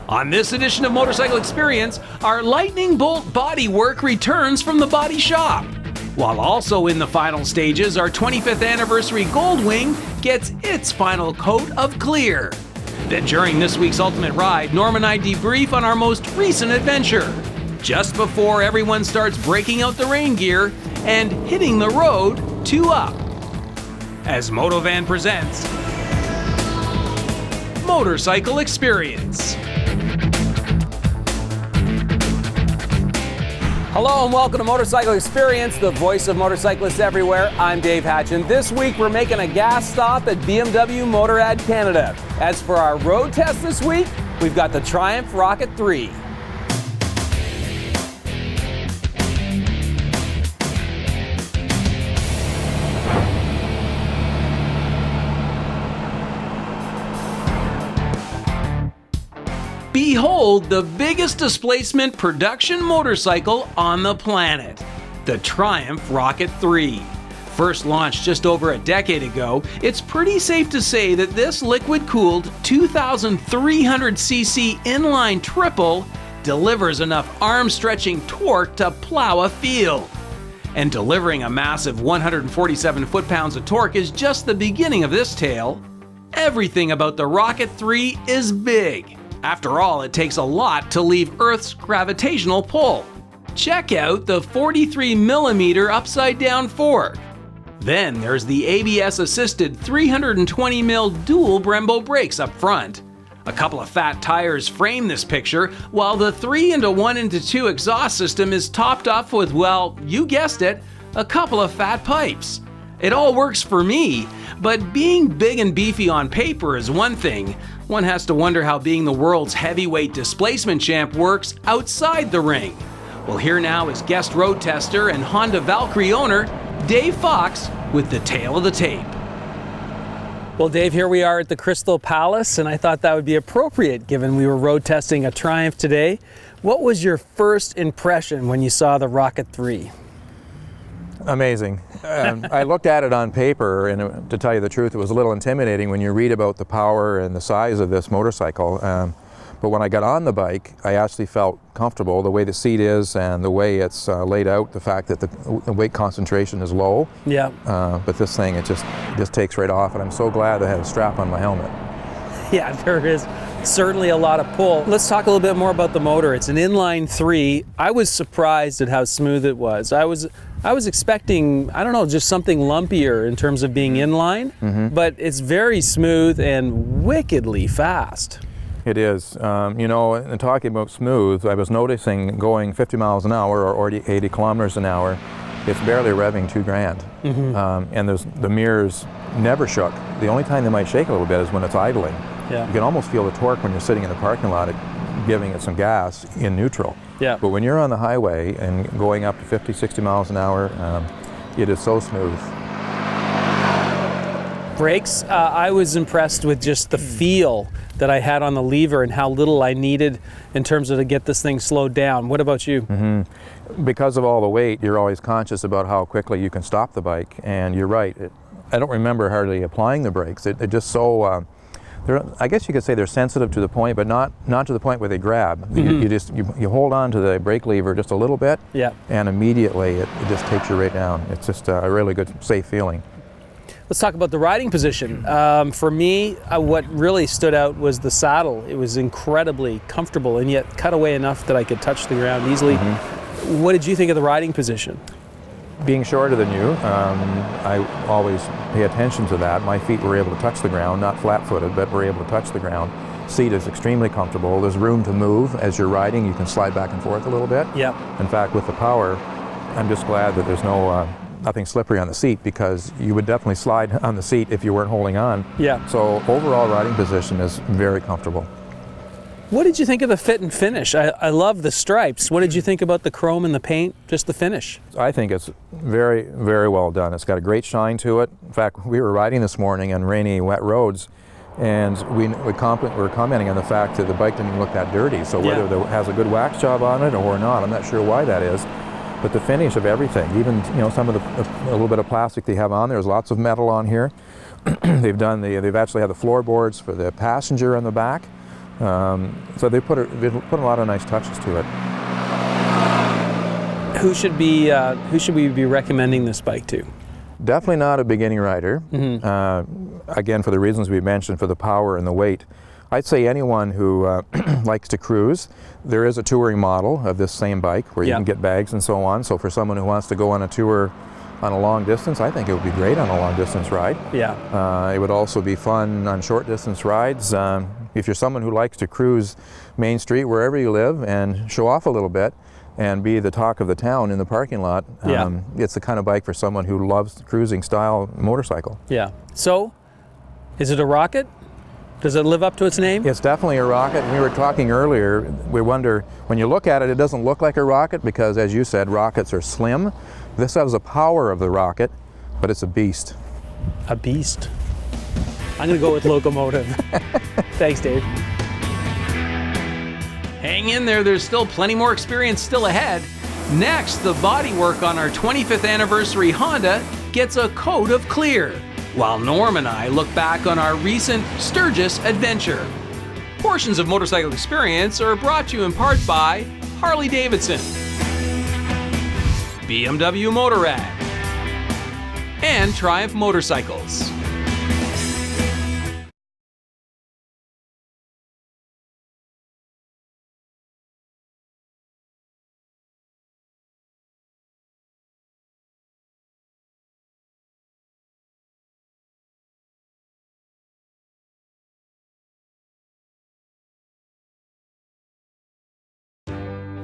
On this edition of Motorcycle Experience, our lightning bolt bodywork returns from the body shop. While also in the final stages, our 25th anniversary Goldwing gets its final coat of clear. Then during this week's Ultimate Ride, Norm and I debrief on our most recent adventure, just before everyone starts breaking out the rain gear and hitting the road 2 up. As MOTOVAN presents Motorcycle Experience. Hello and welcome to Motorcycle Experience, the voice of motorcyclists everywhere. I'm Dave Hatch, and this week we're making a gas stop at BMW Motorrad Canada. As for our road test this week, we've got the Triumph Rocket 3. Behold the biggest displacement production motorcycle on the planet, the Triumph Rocket 3. First launched just over a decade ago, it's pretty safe to say that this liquid-cooled 2,300cc inline triple delivers enough arm-stretching torque to plow a field. And delivering a massive 147 foot-pounds of torque is just the beginning of this tale. Everything about the Rocket 3 is big. After all, it takes a lot to leave Earth's gravitational pull. Check out the 43mm upside-down fork. Then there's the ABS-assisted 320mm dual Brembo brakes up front. A couple of fat tires frame this picture, while the 3-1-2 exhaust system is topped off with, well, you guessed it, a couple of fat pipes. It all works for me, but being big and beefy on paper is one thing. One has to wonder how being the world's heavyweight displacement champ works outside the ring. Well, here now is guest road tester and Honda Valkyrie owner, Dave Fox, with the tale of the tape. Well, Dave, here we are at the Crystal Palace, and I thought that would be appropriate given we were road testing a Triumph today. What was your first impression when you saw the Rocket 3? Amazing. I looked at it on paper, and to tell you the truth, it was a little intimidating when you read about the power and the size of this motorcycle. But when I got on the bike, I actually felt comfortable. The way the seat is and the way it's laid out, the fact that the weight concentration is low. Yeah. But this thing, it just takes right off, and I'm so glad I had a strap on my helmet. Yeah, there is certainly a lot of pull. Let's talk a little bit more about the motor. It's an inline 3. I was surprised at how smooth it was. I was expecting, I don't know, just something lumpier in terms of being inline, but it's very smooth and wickedly fast. It is. You know, and talking about smooth, I was noticing going 50 miles an hour or 80 kilometers an hour, it's barely revving 2 grand. And the mirrors never shook. The only time they might shake a little bit is when it's idling. Yeah. You can almost feel the torque when you're sitting in the parking lot giving it some gas in neutral. Yeah. But when you're on the highway and going up to 50, 60 miles an hour, it is so smooth. Brakes, I was impressed with just the feel that I had on the lever and how little I needed in terms of to get this thing slowed down. What about you? Because of all the weight, you're always conscious about how quickly you can stop the bike. And you're right, I don't remember hardly applying the brakes. It just so, I guess you could say they're sensitive to the point, but not to the point where they grab. You hold on to the brake lever just a little bit, and immediately it just takes you right down. It's just a really good, safe feeling. Let's talk about the riding position. For me, what really stood out was the saddle. It was incredibly comfortable and yet cut away enough that I could touch the ground easily. What did you think of the riding position? Being shorter than you, I always pay attention to that. My feet were able to touch the ground, not flat-footed, but were able to touch the ground. Seat is extremely comfortable. There's room to move as you're riding. You can slide back and forth a little bit. Yeah. In fact, with the power, I'm just glad that there's nothing slippery on the seat, because you would definitely slide on the seat if you weren't holding on. Yeah. So overall riding position is very comfortable. What did you think of the fit and finish? I love the stripes. What did you think about the chrome and the paint, just the finish? I think it's very, very well done. It's got a great shine to it. In fact, we were riding this morning on rainy, wet roads, and we were commenting on the fact that the bike didn't even look that dirty. So whether it has a good wax job on it or not, I'm not sure why that is. But the finish of everything, even some of a little bit of plastic they have on there's lots of metal on here. They've actually had the floorboards for the passenger on the back. So they put a lot of nice touches to it. Who should we be recommending this bike to? Definitely not a beginning rider. Again, for the reasons we mentioned, for the power and the weight. I'd say anyone who likes to cruise. There is a touring model of this same bike where you can get bags and so on. So for someone who wants to go on a tour on a long distance, I think it would be great on a long distance ride. It would also be fun on short distance rides. If you're someone who likes to cruise Main Street wherever you live and show off a little bit and be the talk of the town in the parking lot, it's the kind of bike for someone who loves cruising style motorcycle. So, is it a rocket? Does it live up to its name? It's definitely a rocket. We were talking earlier, we wonder, when you look at it, it doesn't look like a rocket because, as you said, rockets are slim. This has the power of the rocket, but it's a beast. A beast. I'm going to go with locomotive. Thanks, Dave. Hang in there, there's still plenty more experience still ahead. Next, the bodywork on our 25th anniversary Honda gets a coat of clear, while Norm and I look back on our recent Sturgis adventure. Portions of Motorcycle Experience are brought to you in part by Harley-Davidson, BMW Motorrad, and Triumph Motorcycles.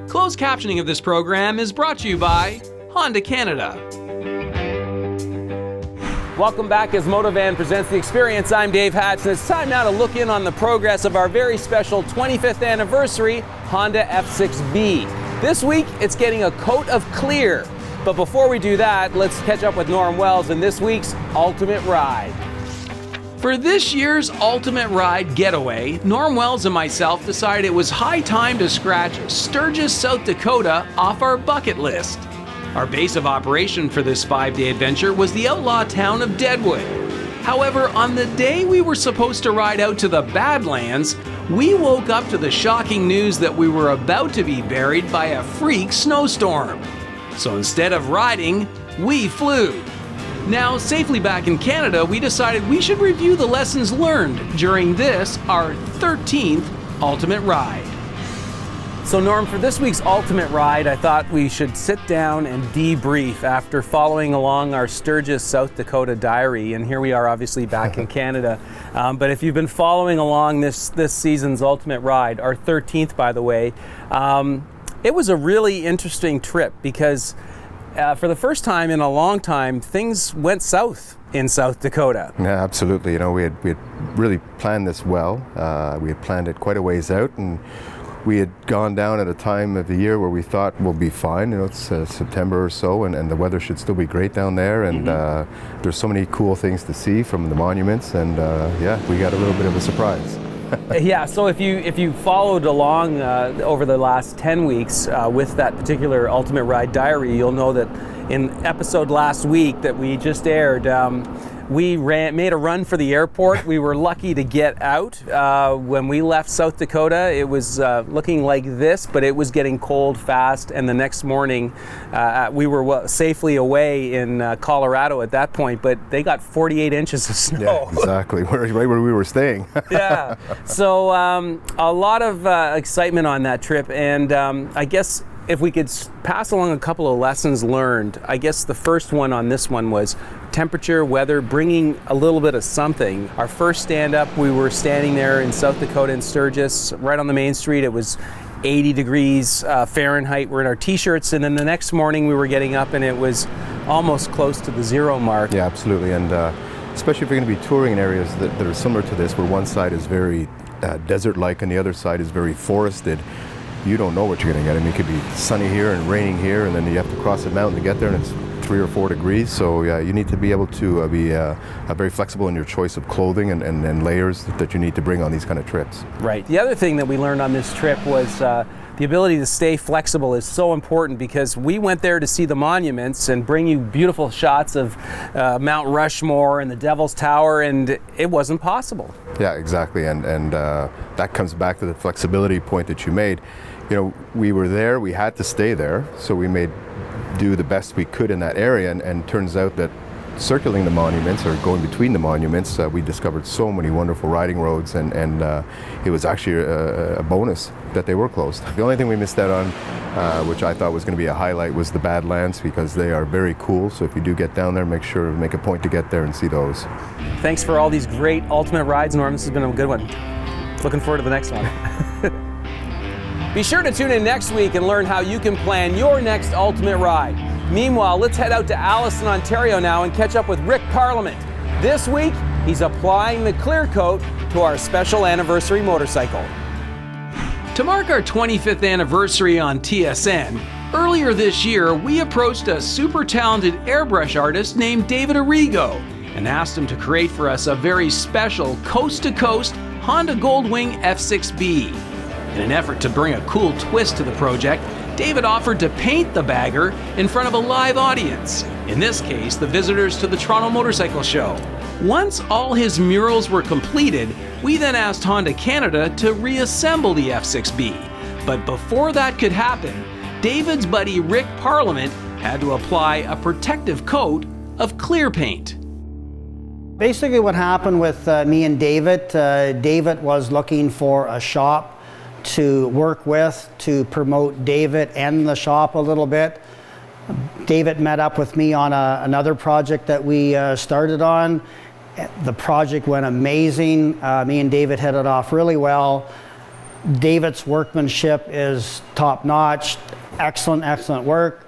Closed captioning of this program is brought to you by Honda Canada. Welcome back as MOTOVAN presents The Experience. I'm Dave Hatch, and it's time now to look in on the progress of our very special 25th anniversary Honda F6B. This week, it's getting a coat of clear. But before we do that, let's catch up with Norm Wells in this week's Ultimate Ride. For this year's Ultimate Ride Getaway, Norm Wells and myself decided it was high time to scratch Sturgis, South Dakota off our bucket list. Our base of operation for this 5-day adventure was the outlaw town of Deadwood. However, on the day we were supposed to ride out to the Badlands, we woke up to the shocking news that we were about to be buried by a freak snowstorm. So instead of riding, we flew. Now, safely back in Canada, we decided we should review the lessons learned during this, our 13th Ultimate Ride. So Norm, for this week's Ultimate Ride, I thought we should sit down and debrief after following along our Sturgis, South Dakota diary. And here we are obviously back in Canada. But if you've been following along this season's Ultimate Ride, our 13th by the way, it was a really interesting trip because for the first time in a long time, things went south in South Dakota. Yeah, absolutely. You know, we had really planned this well. We had planned it quite a ways out, and we had gone down at a time of the year where we thought we'll be fine. You know, it's September or so, and the weather should still be great down there. And there's so many cool things to see from the monuments, and yeah, we got a little bit of a surprise. Yeah, so if you followed along over the last 10 weeks with that particular Ultimate Ride diary, you'll know that in episode last week that we just aired, we made a run for the airport. We were lucky to get out. When we left South Dakota, it was looking like this, but it was getting cold fast. And the next morning, we were safely away in Colorado at that point, but they got 48 inches of snow. Yeah, exactly, right where we were staying. Yeah, so a lot of excitement on that trip. And I guess if we could pass along a couple of lessons learned, I guess the first one on this one was temperature, weather, bringing a little bit of something. Our first stand-up, we were standing there in South Dakota in Sturgis, right on the main street. It was 80 degrees Fahrenheit. We're in our t-shirts, and then the next morning we were getting up and it was almost close to the 0 mark. Yeah, absolutely, and especially if you're going to be touring in areas that are similar to this, where one side is very desert-like and the other side is very forested. You don't know what you're going to get. I mean, it could be sunny here and raining here, and then you have to cross a mountain to get there, and it's 3 or 4 degrees. So yeah, you need to be able to be very flexible in your choice of clothing and layers that you need to bring on these kind of trips. Right. The other thing that we learned on this trip was the ability to stay flexible is so important, because we went there to see the monuments and bring you beautiful shots of Mount Rushmore and the Devil's Tower, and it wasn't possible. Yeah, exactly, and that comes back to the flexibility point that you made. You know, we were there, we had to stay there, so we made do the best we could in that area, and turns out that circling the monuments, or going between the monuments, we discovered so many wonderful riding roads, and it was actually a bonus that they were closed. The only thing we missed out on, which I thought was going to be a highlight, was the Badlands, because they are very cool. So if you do get down there, make a point to get there and see those. Thanks for all these great ultimate rides, Norm. This has been a good one. Looking forward to the next one. Be sure to tune in next week and learn how you can plan your next ultimate ride. Meanwhile, let's head out to Alliston, Ontario now and catch up with Rick Parliament. This week, he's applying the clear coat to our special anniversary motorcycle. To mark our 25th anniversary on TSN, earlier this year we approached a super talented airbrush artist named David Arrigo and asked him to create for us a very special coast-to-coast Honda Goldwing F6B. In an effort to bring a cool twist to the project, David offered to paint the bagger in front of a live audience, in this case the visitors to the Toronto Motorcycle Show. Once all his murals were completed, we then asked Honda Canada to reassemble the F6B. But before that could happen, David's buddy Rick Parliament had to apply a protective coat of clear paint. Basically what happened with me and David, David was looking for a shop to work with to promote David and the shop a little bit. David met up with me on another project that we started on. The project went amazing. Me and David hit it off really well. David's workmanship is top-notch, excellent work,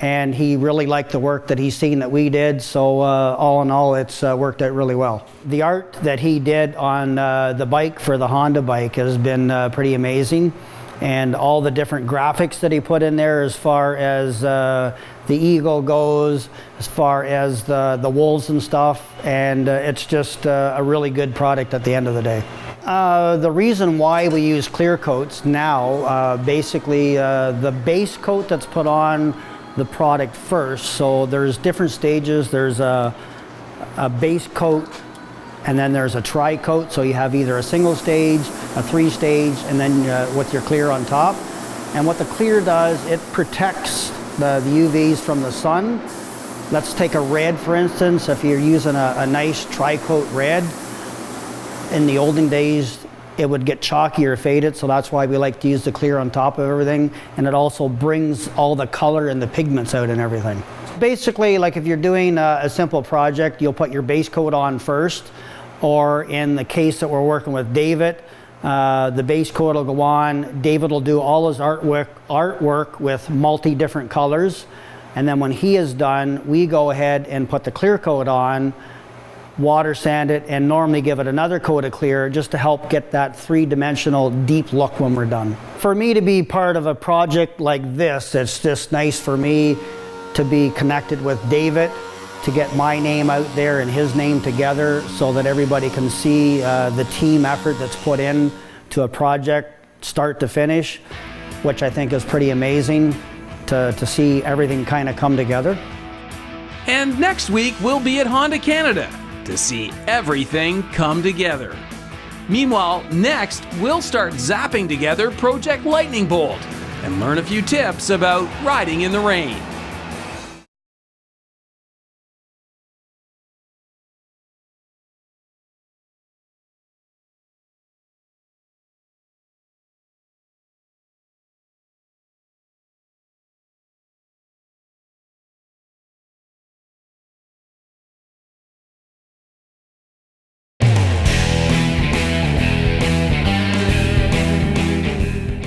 and he really liked the work that he's seen that we did, so all in all it's worked out really well. The art that he did on the bike for the Honda bike has been pretty amazing, and all the different graphics that he put in there as far as the eagle goes, as far as the wolves and stuff, and it's just a really good product at the end of the day. The reason why we use clear coats now, basically the base coat that's put on the product first, so there's different stages. There's a base coat, and then there's a tri-coat, so you have either a single stage, a 3-stage, and then with your clear on top. And what the clear does, it protects the UVs from the sun. Let's take a red, for instance. If you're using a nice tri-coat red, in the olden days it would get chalky or faded, so that's why we like to use the clear on top of everything, and it also brings all the color and the pigments out and everything. Basically, like if you're doing a simple project, you'll put your base coat on first, or in the case that we're working with David, the base coat will go on. David will do all his artwork with multi-different colors, and then when he is done, we go ahead and put the clear coat on, water sand it, and normally give it another coat of clear just to help get that 3-dimensional deep look when we're done. For me to be part of a project like this, it's just nice for me to be connected with David, to get my name out there and his name together so that everybody can see the team effort that's put in to a project start to finish, which I think is pretty amazing to see everything kind of come together. And next week we'll be at Honda Canada to see everything come together. Meanwhile, next we'll start zapping together Project Lightning Bolt and learn a few tips about riding in the rain.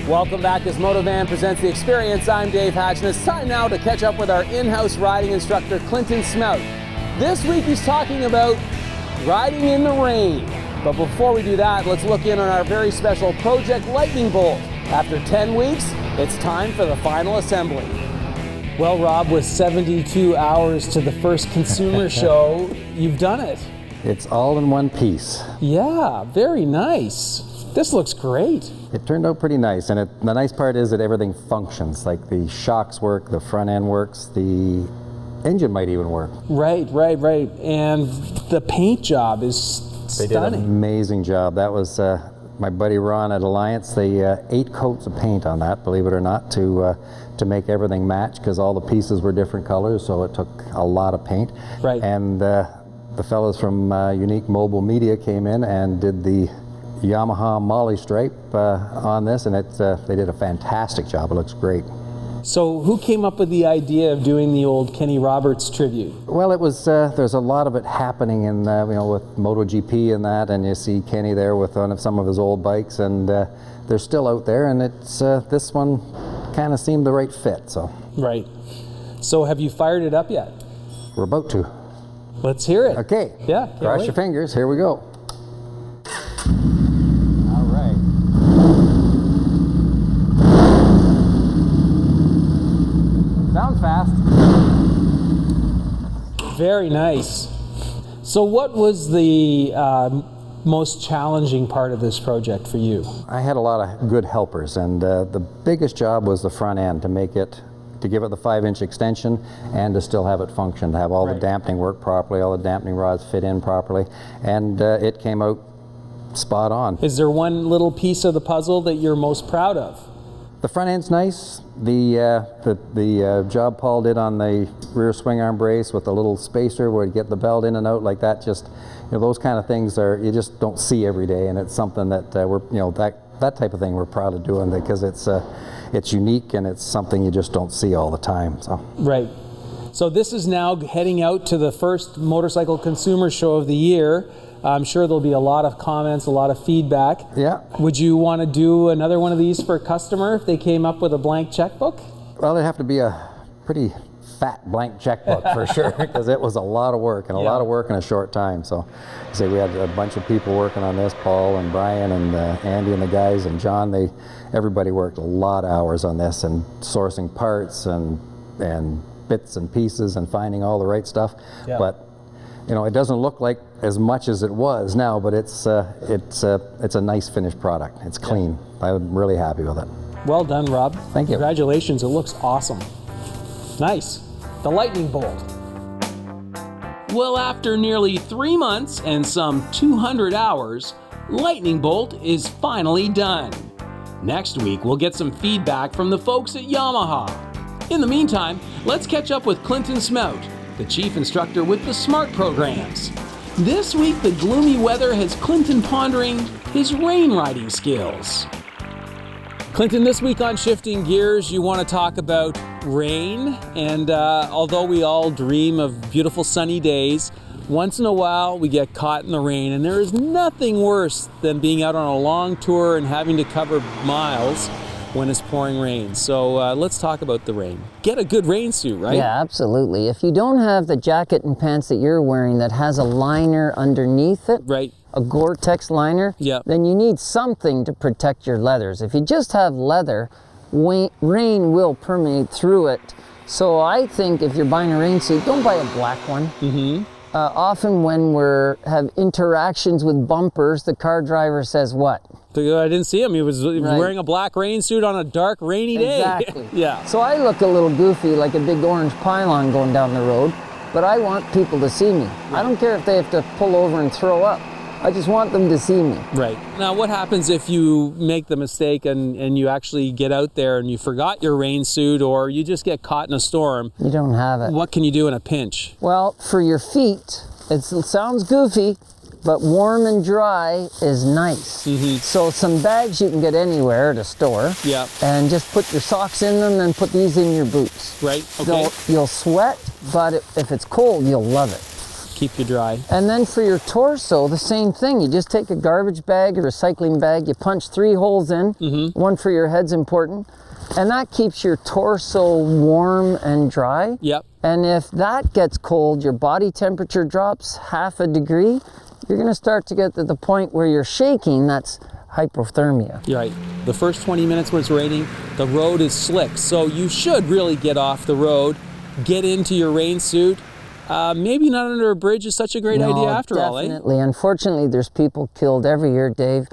Welcome back as MOTOVAN presents The Experience. I'm Dave Hatch, and it's time now to catch up with our in-house riding instructor, Clinton Smout. This week he's talking about riding in the rain. But before we do that, let's look in on our very special Project Lightning Bolt. After 10 weeks, it's time for the final assembly. Well, Rob, with 72 hours to the first consumer show, you've done it. It's all in one piece. Yeah, very nice. This looks great. It turned out pretty nice, and the nice part is that everything functions. Like the shocks work, the front end works, the engine might even work. Right. And the paint job is They did an stunning. amazing job. That was my buddy Ron at Alliance. They 8 coats of paint on that, believe it or not, to make everything match, because all the pieces were different colors, so it took a lot of paint. Right. And the fellows from Unique Mobile Media came in and did the Yamaha Molly stripe on this, and they did a fantastic job. It looks great. So who came up with the idea of doing the old Kenny Roberts tribute? Well, it was there's a lot of it happening in with MotoGP and that, and you see Kenny there with some of his old bikes, and they're still out there, and it's this one kind of seemed the right fit. So Right. So have you fired it up yet? we're about to. Let's hear it. Okay. Yeah. Cross wait. your fingers. Here we go. All right. Sounds fast. Very nice. So what was the most challenging part of this project for you? I had a lot of good helpers, and the biggest job was the front end, to give it the 5-inch extension and to still have it function, to have all the dampening work properly, all the dampening rods fit in properly, and it came out spot on. Is there one little piece of the puzzle that you're most proud of? The front end's nice. The job Paul did on the rear swing arm brace with the little spacer where you get the belt in and out like that, just those kind of things you just don't see every day, and it's something that that type of thing we're proud of doing, because it's unique and it's something you just don't see all the time. So. Right. So this is now heading out to the first motorcycle consumer show of the year. I'm sure there'll be a lot of comments, a lot of feedback. Yeah. Would you want to do another one of these for a customer if they came up with a blank checkbook? Well, it'd have to be a pretty fat blank checkbook for sure, because it was a lot of work, and a lot of work in a short time. So we had a bunch of people working on this, Paul and Brian and Andy and the guys and John. Everybody worked a lot of hours on this, and sourcing parts and bits and pieces and finding all the right stuff. Yeah. But it doesn't look like as much as it was now, but it's a nice finished product. It's clean. I'm really happy with it. Well done, Rob. Thank you. Congratulations. It looks awesome. Nice. The lightning bolt. Well, after nearly 3 months and some 200 hours, Lightning Bolt is finally done. Next week, we'll get some feedback from the folks at Yamaha. In the meantime, let's catch up with Clinton Smout, the chief instructor with the SMART programs. This week, the gloomy weather has Clinton pondering his rain riding skills. Clinton, this week on Shifting Gears, you want to talk about rain, and although we all dream of beautiful sunny days, once in a while we get caught in the rain, and there is nothing worse than being out on a long tour and having to cover miles when it's pouring rain. So let's talk about the rain. Get a good rain suit, right? Yeah, absolutely. If you don't have the jacket and pants that you're wearing that has a liner underneath it, Right. a Gore-Tex liner, Yeah. then you need something to protect your leathers. If you just have leather, rain will permeate through it. So I think if you're buying a rain suit, don't buy a black one. Mm-hmm. Often when have interactions with bumpers, the car driver says what? I didn't see him. He was wearing a black rain suit on a dark, rainy day. Exactly. Yeah. So I look a little goofy, like a big orange pylon going down the road, but I want people to see me. I don't care if they have to pull over and throw up. I just want them to see me. Right. Now, what happens if you make the mistake and you actually get out there and you forgot your rain suit, or you just get caught in a storm? You don't have it. What can you do in a pinch? Well, for your feet, it sounds goofy, but warm and dry is nice. Mm-hmm. So some bags you can get anywhere at a store. Yeah. And just put your socks in them and put these in your boots. Right. Okay. You'll sweat, but if it's cold, you'll love it. Keep you dry. And then for your torso, the same thing. You just take a garbage bag or recycling bag, you punch 3 holes in, one for your head's important, and that keeps your torso warm and dry. Yep. And if that gets cold, your body temperature drops 0.5 degree, you're gonna start to get to the point where you're shaking, that's hypothermia. You're right. The first 20 minutes when it's raining, the road is slick, so you should really get off the road, get into your rain suit. Maybe not under a bridge is such a great idea after all, eh? Definitely. Unfortunately, there's people killed every year, Dave,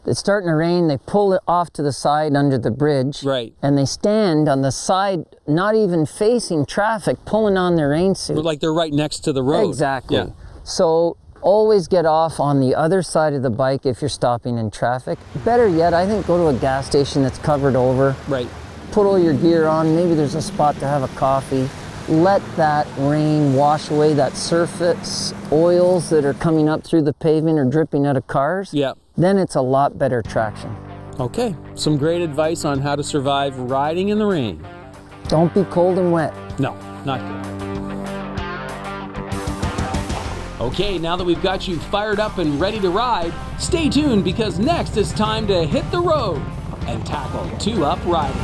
it's starting to rain, they pull it off to the side under the bridge. Right. And they stand on the side, not even facing traffic, pulling on their rain suit. Like they're right next to the road. Exactly. Yeah. So always get off on the other side of the bike if you're stopping in traffic. Better yet, I think go to a gas station that's covered over. Right. Put all your gear on, maybe there's a spot to have a coffee. Let that rain wash away that surface oils that are coming up through the pavement or dripping out of cars. Yeah. Then it's a lot better traction. Okay, some great advice on how to survive riding in the rain. Don't be cold and wet. No, not good. Okay, now that we've got you fired up and ready to ride, stay tuned because next it's time to hit the road and tackle 2-up riding.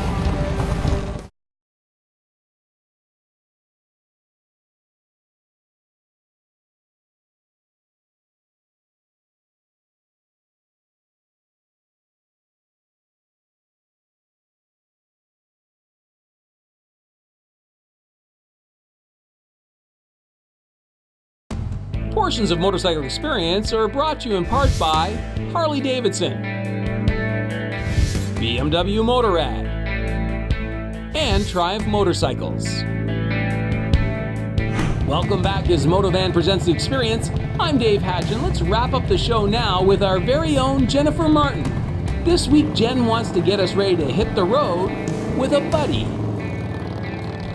Portions of Motorcycle Experience are brought to you in part by Harley-Davidson, BMW Motorrad, and Triumph Motorcycles. Welcome back as MOTOVAN presents the experience. I'm Dave Hatch, and let's wrap up the show now with our very own Jennifer Martin. This week, Jen wants to get us ready to hit the road with a buddy.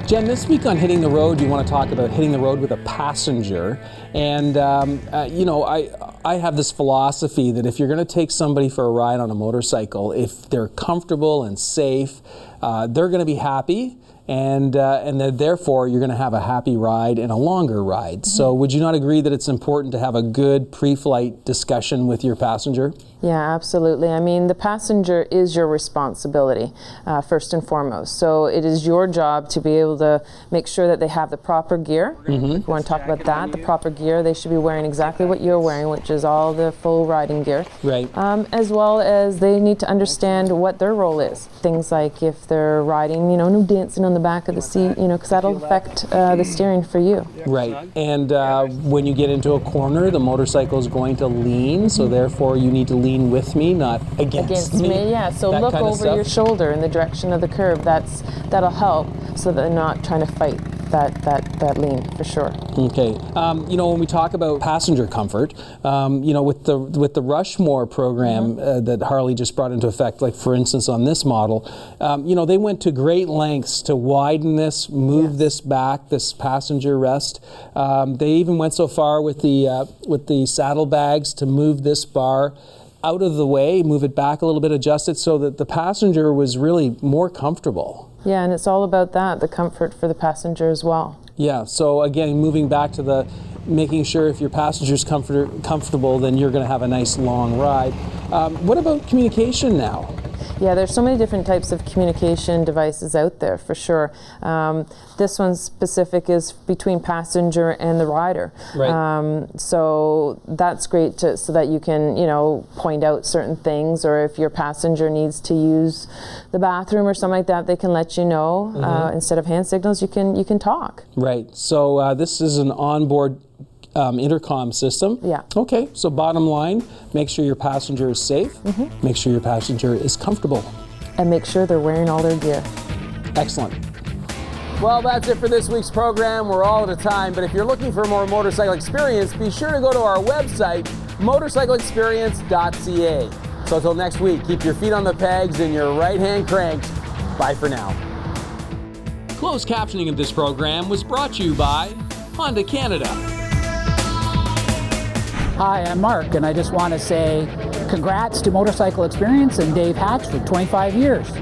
Jen, this week on Hitting the Road, you want to talk about hitting the road with a passenger. And, I have this philosophy that if you're going to take somebody for a ride on a motorcycle, if they're comfortable and safe, they're going to be happy. And therefore, you're going to have a happy ride and a longer ride. Mm-hmm. So would you not agree that it's important to have a good pre-flight discussion with your passenger? Yeah, absolutely. I mean, the passenger is your responsibility, first and foremost. So it is your job to be able to make sure that they have the proper gear. Mm-hmm. If you want to talk about that, the proper gear, they should be wearing exactly what you're wearing, which is all the full riding gear. Right. As well as they need to understand what their role is. Things like if they're riding, no dancing on the back of the seat, because that'll affect the steering for you. Right. And when you get into a corner, the motorcycle is going to lean, so therefore you need to lean with me, not against me. Yeah, so look over your shoulder in the direction of the curb. That'll help so that they're not trying to fight that lean, for sure. Okay. When we talk about passenger comfort, with the RUSHMORE program that Harley just brought into effect, like for instance on this model, they went to great lengths to widen this, move this back, this passenger rest. They even went so far with the saddlebags to move this bar out of the way, move it back a little bit, adjust it so that the passenger was really more comfortable. Yeah, and it's all about that, the comfort for the passenger as well. Yeah, so again, moving back to making sure if your passenger's comfortable, then you're going to have a nice long ride. What about communication now? Yeah, there's so many different types of communication devices out there, for sure. This one specific is between passenger and the rider. Right. So that's great so that you can, point out certain things, or if your passenger needs to use the bathroom or something like that, they can let you know. Mm-hmm. Instead of hand signals, you can talk. Right. So this is an onboard intercom system. Yeah. Okay, so bottom line, make sure your passenger is safe, make sure your passenger is comfortable. And make sure they're wearing all their gear. Excellent. Well, that's it for this week's program. We're all out of time, but if you're looking for more motorcycle experience, be sure to go to our website, motorcycleexperience.ca. So until next week, keep your feet on the pegs and your right hand cranked. Bye for now. Closed captioning of this program was brought to you by Honda Canada. Hi, I'm Mark, and I just want to say congrats to Motorcycle Experience and Dave Hatch for 25 years.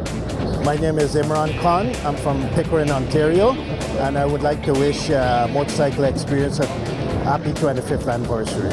My name is Imran Khan. I'm from Pickering, Ontario, and I would like to wish Motorcycle Experience a happy 25th anniversary.